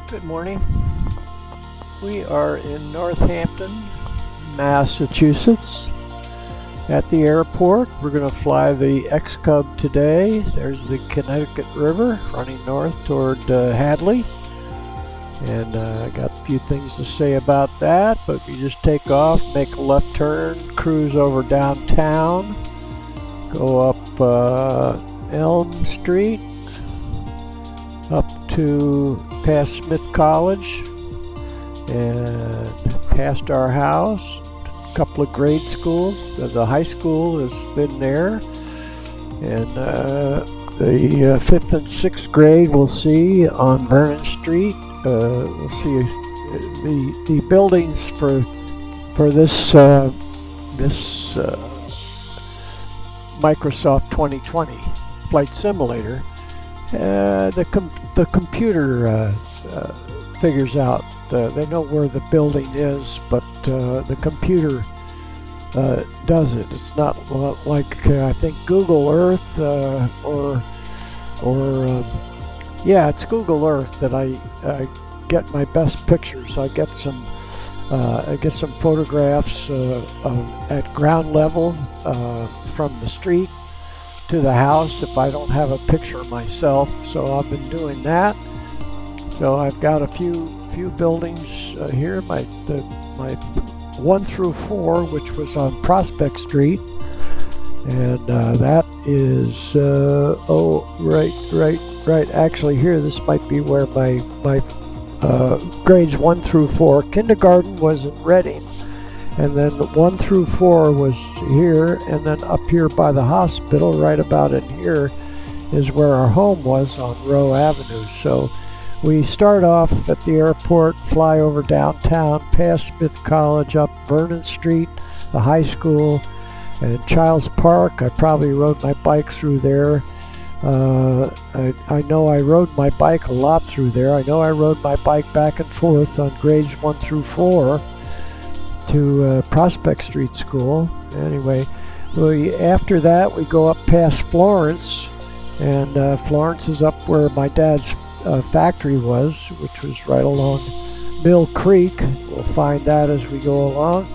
Good morning. We are in Northampton, Massachusetts at the airport. We're going to fly the X-Cub today. There's the Connecticut River running north toward Hadley. And I got a few things to say about that, but we just take off, make a left turn, cruise over downtown, go up Elm Street, up to past Smith College and past our house, a couple of grade schools. The high school is in there, and the 5th and 6th grade we'll see on Vernon Street. We'll see the buildings for this Microsoft 2020 Flight Simulator. The computer figures out. They know where the building is, but the computer does it. It's not like I think Google Earth yeah, it's Google Earth that I get my best pictures. I get some photographs at ground level from the street to the house if I don't have a picture myself. So I've been doing that. So I've got a few buildings here. My 1 through 4, which was on Prospect Street, and that is right. Actually, here this might be where my grades 1 through 4. Kindergarten was in Reading. And then 1 through 4 was here, and then up here by the hospital, right about in here, is where our home was on Rowe Avenue. So we start off at the airport, fly over downtown, past Smith College, up Vernon Street, the high school, and Childs Park. I probably rode my bike through there. I know I rode my bike a lot through there. I know I rode my bike back and forth on grades 1 through 4. To Prospect Street School. Anyway, after that we go up past Florence, and Florence is up where my dad's factory was, which was right along Mill Creek. We'll find that as we go along.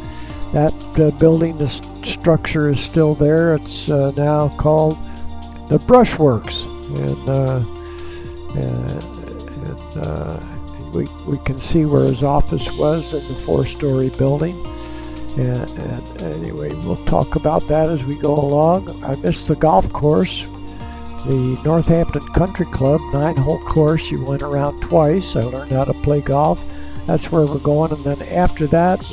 That building, the structure is still there. It's now called the Brushworks, we can see where his office was in the 4-story building. And anyway, we'll talk about that as we go along. I missed the golf course, the Northampton Country Club 9-hole course. You went around twice. I learned how to play golf. That's where we're going. And then after that,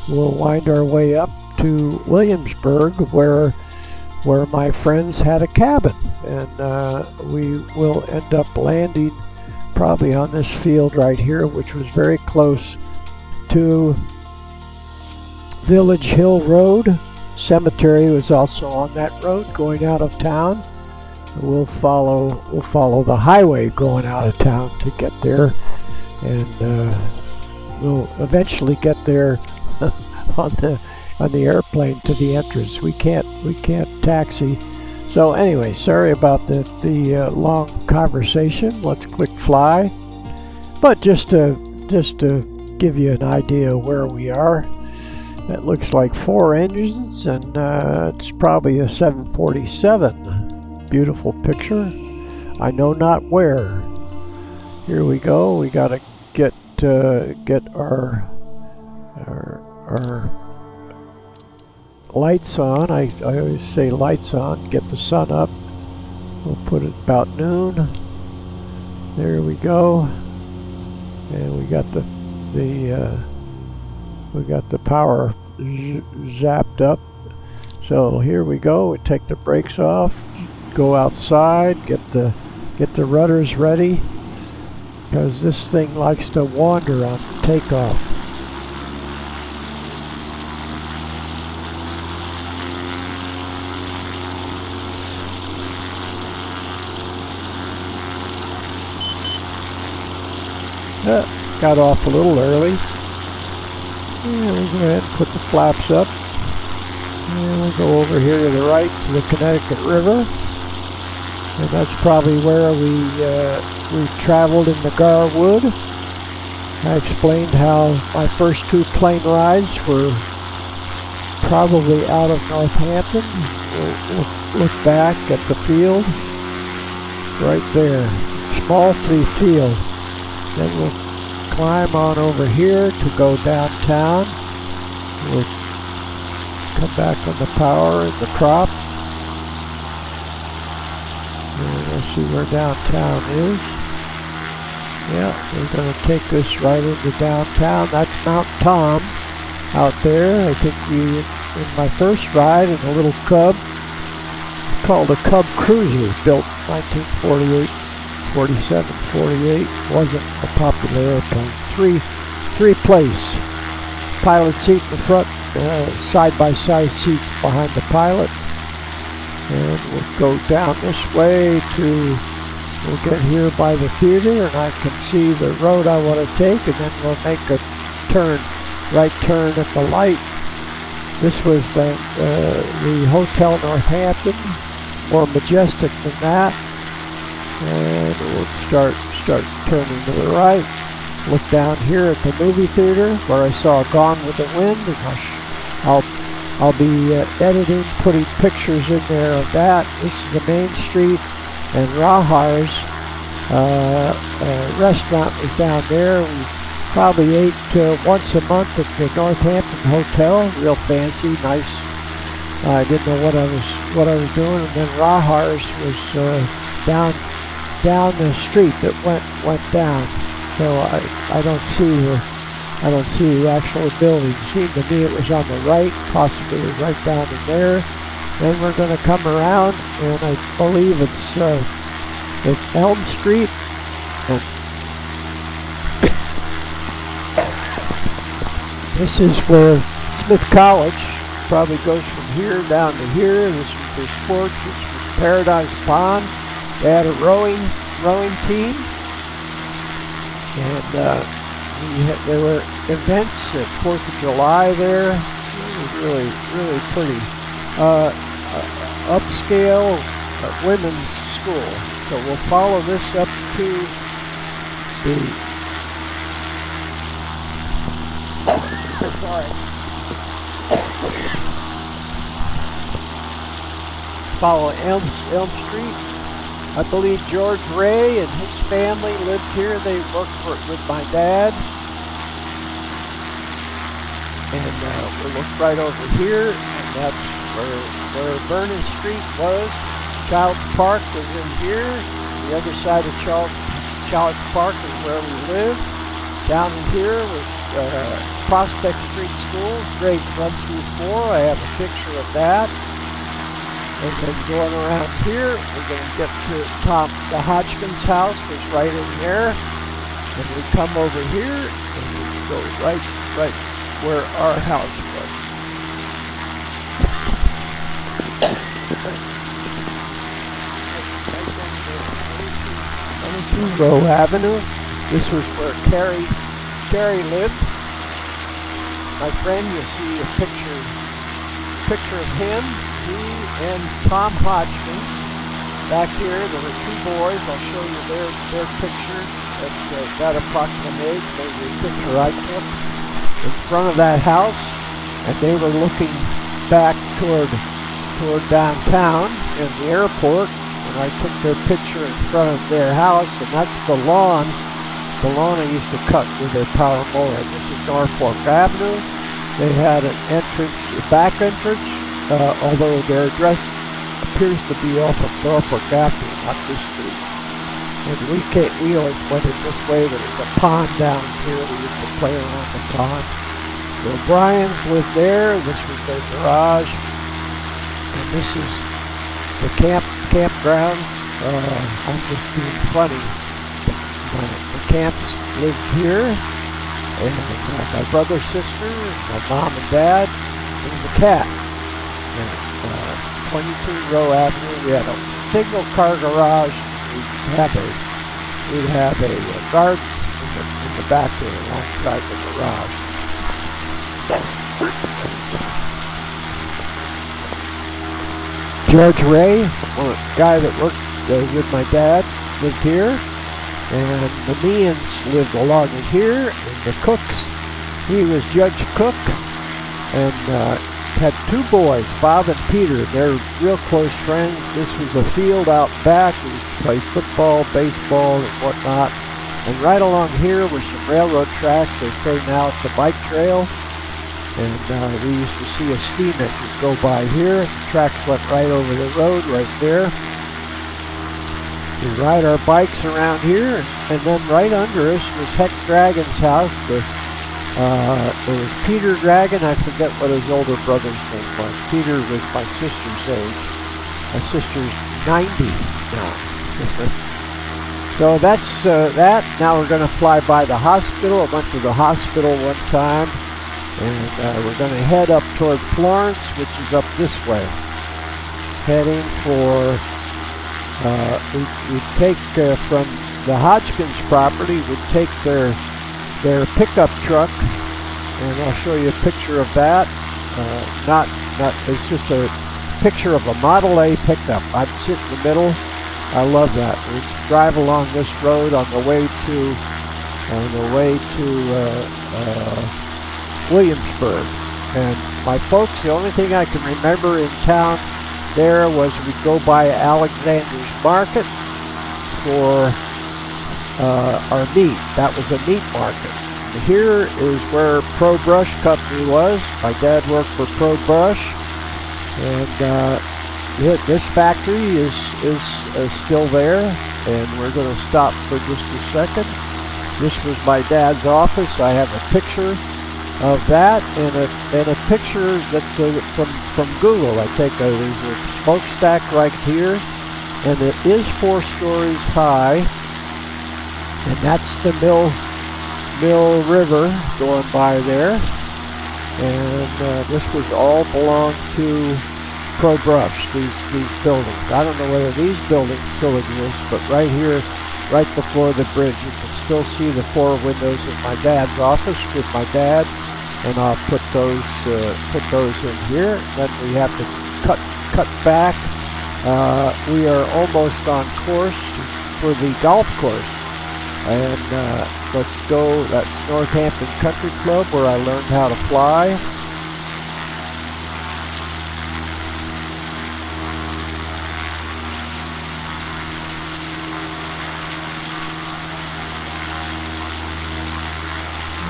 we'll wind our way up to Williamsburg, where my friends had a cabin, and we will end up landing probably on this field right here, which was very close to Village Hill Road. Cemetery was also on that road going out of town. We'll follow the highway going out of town to get there, and we'll eventually get there on the airplane to the entrance. We can't taxi. So anyway, sorry about the long conversation. Let's click fly. But just to give you an idea of where we are, it looks like 4 engines, and it's probably a 747. Beautiful picture. I know not where. Here we go. We got to get our lights on. I always say lights on. Get the sun up. We'll put it about noon. There we go. And we got the power zapped up. So here we go. We take the brakes off. Go outside. Get the rudders ready, because this thing likes to wander on takeoff. Got off a little early. And we'll go ahead and put the flaps up. And we'll go over here to the right to the Connecticut River. And that's probably where we traveled in the Garwood. I explained how my first 2 plane rides were probably out of Northampton. We'll look back at the field right there, small field. Then we'll climb on over here to go downtown. We'll come back on the power and the prop. And we'll see where downtown is. Yeah, we're going to take this right into downtown. That's Mount Tom out there. I think in my first ride in a little Cub, called a Cub Cruiser, built 1948, 47, 48. Wasn't a popular airplane. Three place. Pilot seat in the front, side-by-side seats behind the pilot. And we'll go down this way to, we'll get here by the theater, and I can see the road I want to take, and then we'll make a turn, right turn at the light. This was the Hotel Northampton, more majestic than that. And we'll start turning to the right. Look down here at the movie theater where I saw Gone with the Wind, and I'll be editing, putting pictures in there of that. This is the main street, and Rahar's restaurant was down there. We probably ate once a month at the Northampton Hotel, real fancy, nice. I didn't know what I was doing, and then Rahar's was down the street that went down. So I don't see the actual building. It seemed to me it was on the right, possibly it was right down in there. Then we're going to come around, and I believe it's Elm Street. And this is where Smith College probably goes from here down to here. This was their sports. This was Paradise Pond. They had a rowing team. And there were events at 4th of July there. It was really pretty. Upscale women's school. So we'll follow this up to the... Follow Elm Street. I believe George Ray and his family lived here. They worked with my dad. And we'll look right over here, and that's where Vernon Street was. Child's Park was in here. The other side of Child's Park is where we lived. Down in here was Prospect Street School, grades 1 through 4. I have a picture of that. And then going around here, we're going to get to the Hodgkins house, was right in there. And we come over here, and we go right where our house was. 22 Row Avenue. This was where Carrie lived. My friend, you'll see a picture of him. He and Tom Hodgkins. Back here, there were 2 boys. I'll show you their picture at that approximate age. Maybe a picture I took in front of that house, and they were looking back toward downtown and the airport. And I took their picture in front of their house, and that's the lawn. The lawn I used to cut with their power mower. This is Norfolk Avenue. They had an entrance, a back entrance. Although their address appears to be off of Norfolk Avenue, not this street. And we always went in this way. There was a pond down here. We used to play around the pond. The O'Briens lived there. This was their garage. And this is the campgrounds. I'm just being funny. The camps lived here. And my brother, sister, my mom and dad, and the cat. 22 Row Avenue. We had a single car garage. We'd have a garden in the back there alongside the garage. George Ray, a guy that worked with my dad, lived here. And the Meehan's lived along in here, and the Cooks, he was Judge Cook, and had two boys, Bob and Peter. They're real close friends. This was a field out back. We used to play football, baseball, and whatnot. And right along here were some railroad tracks. They say now it's a bike trail. And we used to see a steam engine go by here. The tracks went right over the road right there. We ride our bikes around here, and then right under us was Heck Dragon's house. There was Peter Dragon. I forget what his older brother's name was. Peter was my sister's age. My sister's 90 now. So that's that. Now we're going to fly by the hospital. I went to the hospital one time, and we're going to head up toward Florence, which is up this way. Heading for, we'd take from the Hodgkins property, we'd take their pickup truck, and I'll show you a picture of that. It's just a picture of a Model A pickup. I'd sit in the middle. I love that. We'd drive along this road on the way to Williamsburg. And my folks, the only thing I can remember in town there was we'd go by Alexander's Market for our meat. That was a meat market. And here is where Pro Brush Company was. My dad worked for Pro Brush, and this factory is still there. And we're going to stop for just a second. This was my dad's office. I have a picture of that, and a picture that from Google. There's a smokestack right here, and it is 4 stories high. And that's the Mill River going by there. And this was all belonged to Pro Brush, these buildings. I don't know whether these buildings still exist, but right here, right before the bridge, you can still see the 4 windows in my dad's office with my dad. And I'll put those in here. Then we have to cut back. We are almost on course for the golf course. And let's go. That's Northampton Country Club, where I learned how to fly.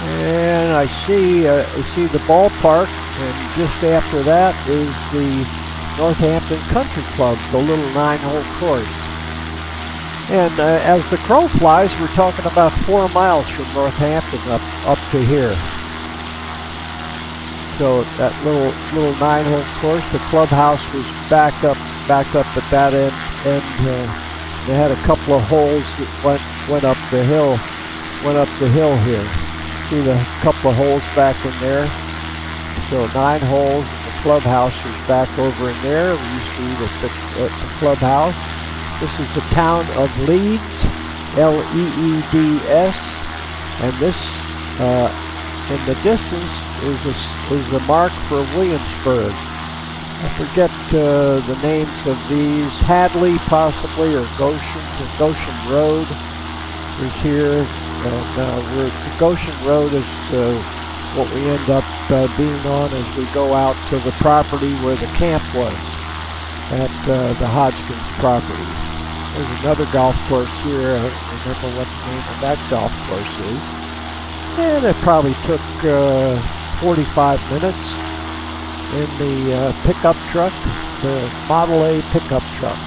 And I see the ballpark, and just after that is the Northampton Country Club, the little 9-hole course. And as the crow flies, we're talking about 4 miles from Northampton up to here. So that little 9-hole course, the clubhouse was back up at that end, and they had a couple of holes that went up the hill here. See the couple of holes back in there. So 9 holes, and the clubhouse was back over in there. We used to eat at the clubhouse. This is the town of Leeds, Leeds, and this in the distance is the mark for Williamsburg. I forget the names of these. Hadley possibly, or Goshen. The Goshen Road is here, and the Goshen Road is what we end up being on as we go out to the property where the camp was at the Hodgkins property. There's another golf course here. I don't remember what the name of that golf course is. And it probably took 45 minutes in the pickup truck, the Model A pickup truck.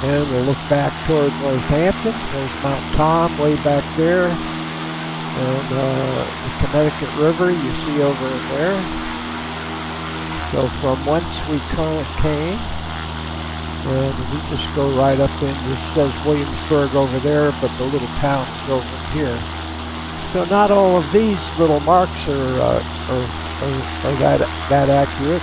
And we'll look back toward Northampton. There's Mount Tom way back there. And the Connecticut River you see over in there. So from whence we came, and we just go right up in. This says Williamsburg over there, but the little town is over here. So not all of these little marks are that accurate.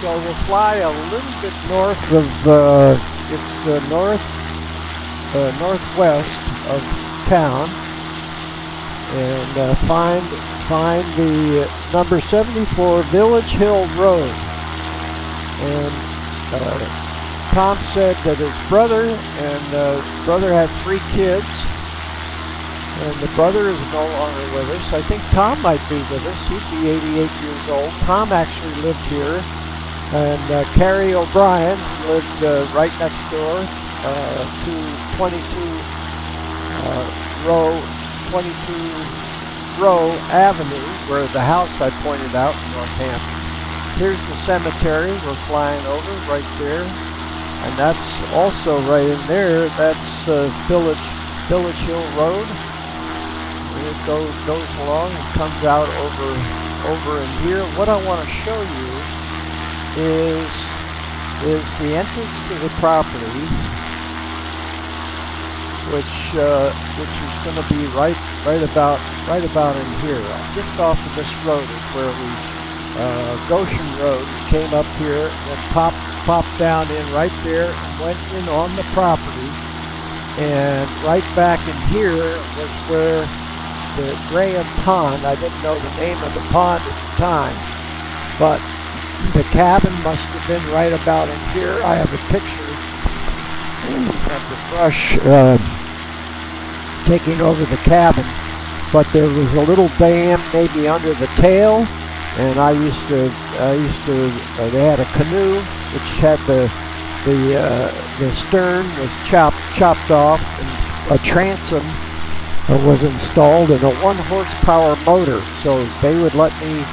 So we'll fly a little bit north of. It's northwest of town, and find the number 74 Village Hill Road. And Tom said that his brother had 3 kids, and the brother is no longer with us. I think Tom might be with us. He'd be 88 years old. Tom actually lived here, and Carrie O'Brien lived right next door to 22 Row Avenue, where the house I pointed out in Northampton. Here's the cemetery we're flying over right there, and that's also right in there. That's Village Hill Road. And it goes along and comes out over in here. What I want to show you is the entrance to the property, which is going to be right about in here. Just off of this road is where we Goshen Road. We came up here and popped down in right there and went in on the property. And right back in here was where the Graham Pond, I didn't know the name of the pond at the time, but the cabin must have been right about in here. I have a picture of the brush taking over the cabin, but there was a little dam maybe under the tail, and I used to they had a canoe which had the stern was chopped off, and a transom was installed and a 1 horsepower motor, so they would let me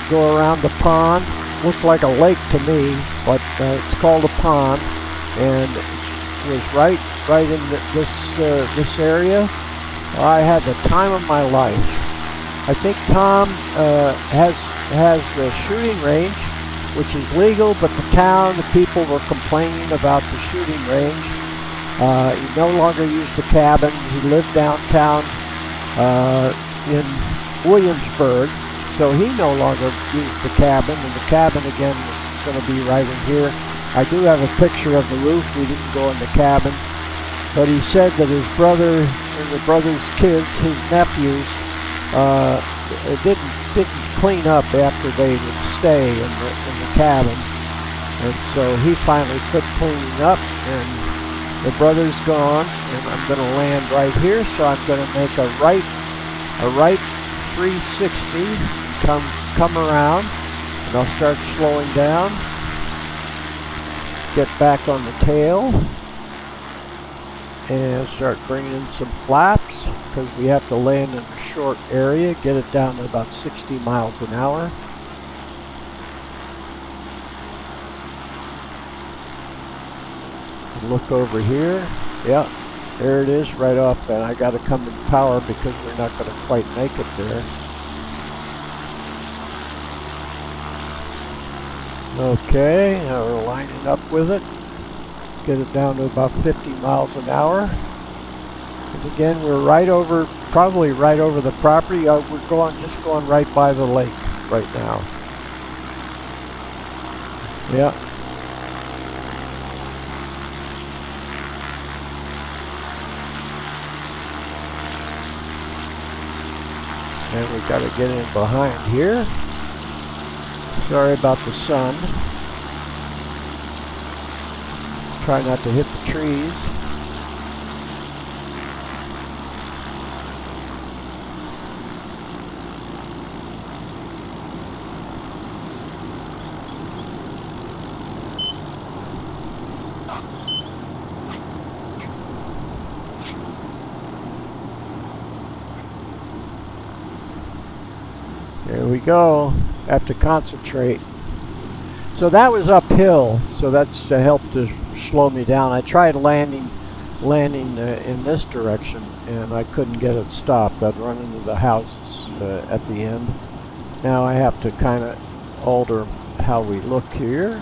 go around the pond. Looked like a lake to me, but it's called a pond, and it was right in this area. I had the time of my life. I think Tom has a shooting range, which is legal, but the people were complaining about the shooting range. He no longer used the cabin. He lived downtown in Williamsburg, so he no longer used the cabin, and the cabin again was going to be right in here. I do have a picture of the roof. We didn't go in the cabin, but he said that his brother and the brother's kids, his nephews, didn't clean up after they would stay in the cabin, and so he finally quit cleaning up, and the brother's gone, and I'm going to land right here, so I'm going to make a right 360, come around, and I'll start slowing down, get back on the tail, and start bringing in some flaps, because we have to land in a short area, get it down to about 60 miles an hour. Look over here. Yeah, there it is right off, and I got to come in power because we're not going to quite make it there. Okay, now we're lining up with it. Get it down to about 50 miles an hour. And again, we're probably right over the property. We're just going right by the lake right now. Yeah. And we got to get in behind here. Sorry about the sun. Try not to hit the trees. There we go. Have to concentrate. So that was uphill, so that's to help to slow me down. I tried landing in this direction, and I couldn't get it stopped. I'd run into the houses at the end. Now I have to kind of alter how we look here.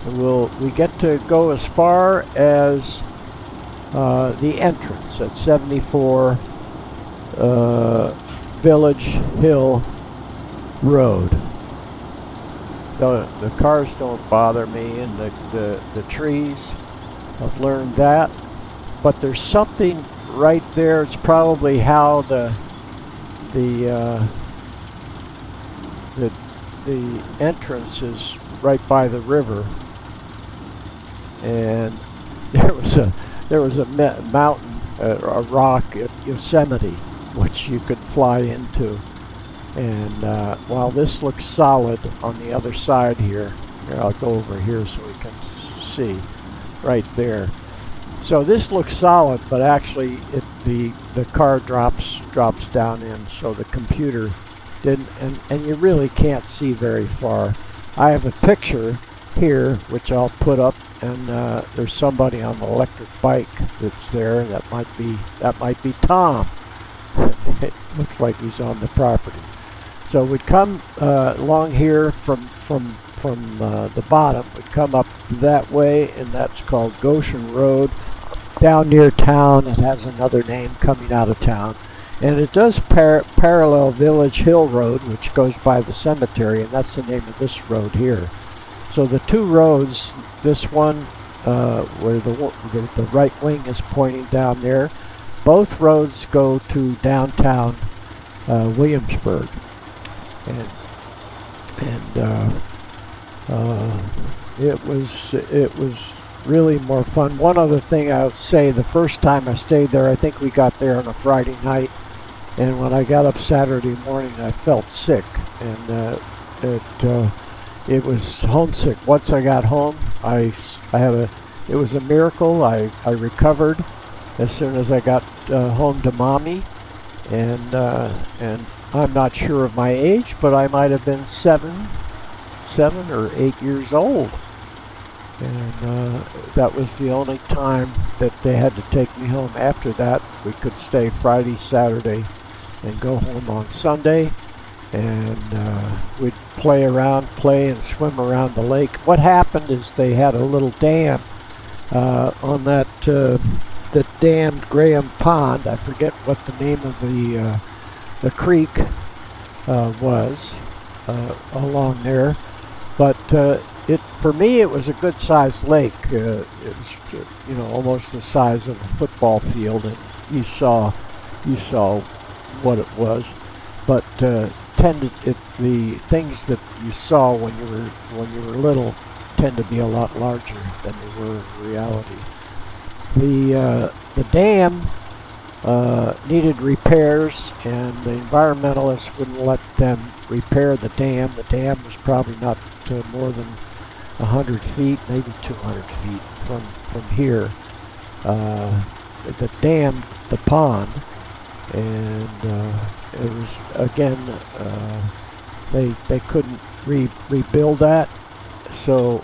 And we get to go as far as the entrance at 74 Village Hill Road. The cars don't bother me, and the trees, I've learned that. But there's something right there. It's probably how the the the entrance is right by the river, and there was a mountain, a rock at Yosemite, which you could fly into. And while this looks solid on the other side here, I'll go over here so we can see right there. So this looks solid, but actually the car drops down in, so the computer didn't, and you really can't see very far. I have a picture here which I'll put up, and there's somebody on an electric bike that's there. That might be Tom. It looks like he's on the property. So we'd come along here from the bottom. We'd come up that way, and that's called Goshen Road. Down near town, it has another name coming out of town. And it does parallel Village Hill Road, which goes by the cemetery, and that's the name of this road here. So the two roads, this one where the right wing is pointing down there, both roads go to downtown Williamsburg. And it was really more fun. One other thing I would say, the first time I stayed there, I think we got there on a Friday night, and when I got up Saturday morning, I felt sick, and it was homesick. Once I got home, it was a miracle. I recovered as soon as I got home to mommy, and I'm not sure of my age, but I might have been 7 or 8 years old. And that was the only time that they had to take me home. After that, we could stay Friday, Saturday, and go home on Sunday. And we'd play and swim around the lake. What happened is they had a little dam on that dammed Graham Pond. I forget what the name of the creek was along there, but for me it was a good sized lake. It was almost the size of a football field, and you saw what it was, but the things that you saw when you were little tend to be a lot larger than they were in reality. The dam needed repairs, and the environmentalists wouldn't let them repair the dam. The dam was probably not more than 100 feet, maybe 200 feet from here. That dammed the pond, and it was, again, they couldn't rebuild that, so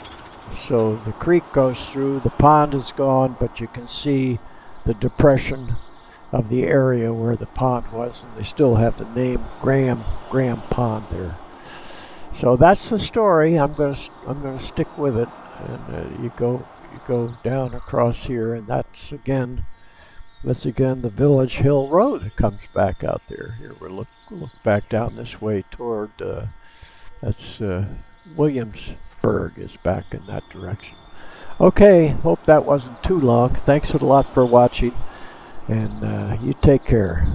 the creek goes through, the pond is gone, but you can see the depression of the area where the pond was, and they still have the name Graham Pond there. So that's the story. I'm gonna stick with it, and you go down across here, and that's again the Village Hill Road that comes back out there. Here we'll look back down this way toward that's Williamsburg is back in that direction. Okay, hope that wasn't too long. Thanks a lot for watching, and you take care.